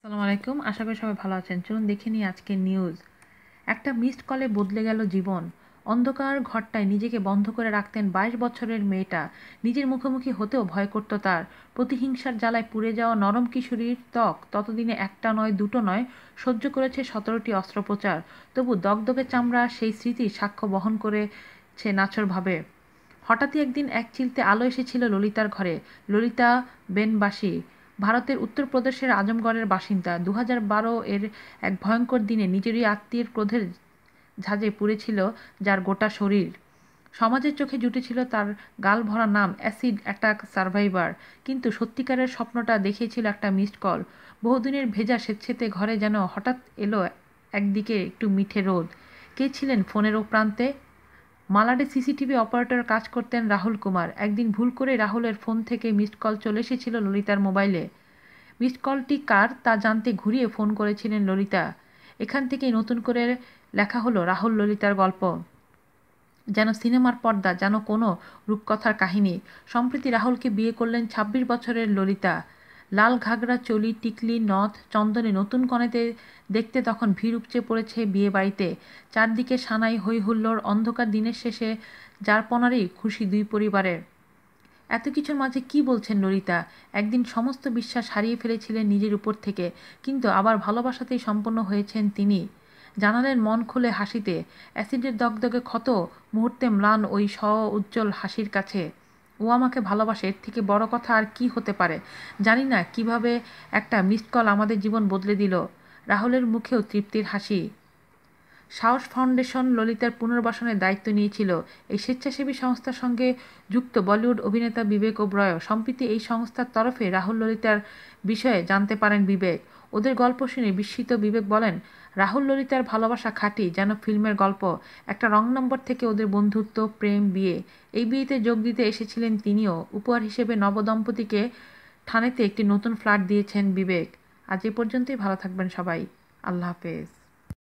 আসসালামু আলাইকুম। আশা করি সবাই ভালো আছেন। চলুন দেখে নিই আজকের নিউজ। একটা মিসড কলে বদলে গেল জীবন। অন্ধকার ঘরটায় নিজেকে বন্ধ করে রাখতেন 22 বছরের মেয়েটা। নিজের মুখোমুখি হতেও ভয় করত তার। প্রতিহিংসার জ্বালায় পুড়ে যাওয়া নরম কিশোরীর ত্বক ততদিনে একটা নয় দুটো নয় সহ্য করেছে 17টি অস্ত্রোপচার। তবু দগদগে চামড়া সেই স্মৃতির সাক্ষ্য বহন করেছে নাছোড়ভাবে। হঠাৎই একদিন এক চিলতে আলো এসেছিল ললিতার ঘরে। ললিতা বেনবাসী ভারতের উত্তরপ্রদেশের আজমগড়ের বাসিন্দা। 2012 এর এক ভয়ঙ্কর দিনে নিজেরই আত্মীয়ের ক্রোধের ঝাঁজে পুড়েছিল যার গোটা শরীর। সমাজের চোখে জুটেছিল তার গাল ভরা নাম অ্যাসিড অ্যাটাক সার্ভাইভার। কিন্তু সত্যিকারের স্বপ্নটা দেখিয়েছিল একটা মিসড কল। বহুদিনের ভেজা স্বেচ্ছেতে ঘরে যেন হঠাৎ এলো একদিকে একটু মিঠে রোদ। কে ছিলেন ফোনের ও প্রান্তে? মালাডে সিসিটিভি অপারেটর কাজ করতেন রাহুল কুমার। একদিন ভুল করে রাহুলের ফোন থেকে মিসড কল চলে এসেছিল ললিতার মোবাইলে। মিসড কলটি কার তা জানতে ঘুরিয়ে ফোন করেছিলেন ললিতা। এখান থেকেই নতুন করে লেখা হলো রাহুল ললিতার গল্প। যেন সিনেমার পর্দা, যেন কোনো রূপকথার কাহিনী। সম্প্রতি রাহুলকে বিয়ে করলেন 26 বছরের ললিতা। লাল ঘাগরা, চলি, টিকলি, নথ, চন্দনে নতুন কনেতে দেখতে তখন ভিড় উপচে পড়েছে বিয়ে বাড়িতে। চারদিকে সানাই, হই হুল্লোড়। অন্ধকার দিনের শেষে যারপনারই খুশি দুই পরিবারের। এত কিছুর মাঝে কি বলছেন ললিতা? একদিন সমস্ত বিশ্বাস হারিয়ে ফেলেছিলেন নিজের উপর থেকে, কিন্তু আবার ভালোবাসাতেই সম্পন্ন হয়েছেন তিনি। জানালেন মন খুলে হাসিতে। অ্যাসিডের দগদগে ক্ষত মুহূর্তে ম্লান ওই উজ্জ্বল হাসির কাছে। ও আমাকে ভালোবাসে, এর থেকে বড় কথা আর কি হতে পারে? জানি না কিভাবে একটা মিসড কল আমাদের জীবন বদলে দিল। রাহুলের মুখেও তৃপ্তির হাসি। সাহস ফাউন্ডেশন ললিতার পুনর্বাসনের দায়িত্ব নিয়েছিল। এই স্বেচ্ছাসেবী সংস্থার সঙ্গে যুক্ত বলিউড অভিনেতা বিবেক ওবরয়। সম্প্রতি এই সংস্থার তরফে রাহুল ললিতার বিষয়ে জানতে পারেন বিবেক। ওদের গল্প শুনে বিস্মিত বিবেক বলেন, রাহুল ললিতার ভালোবাসা খাঁটি, যেন ফিল্মের গল্প। একটা রং নম্বর থেকে ওদের বন্ধুত্ব, প্রেম, বিয়ে। এই বিয়েতে যোগ দিতে এসেছিলেন তিনিও। উপহার হিসেবে নবদম্পতিকে ঠানেতে একটি নতুন ফ্ল্যাট দিয়েছেন বিবেক। আজ এ পর্যন্তই। ভালো থাকবেন সবাই। আল্লাহ হাফেজ।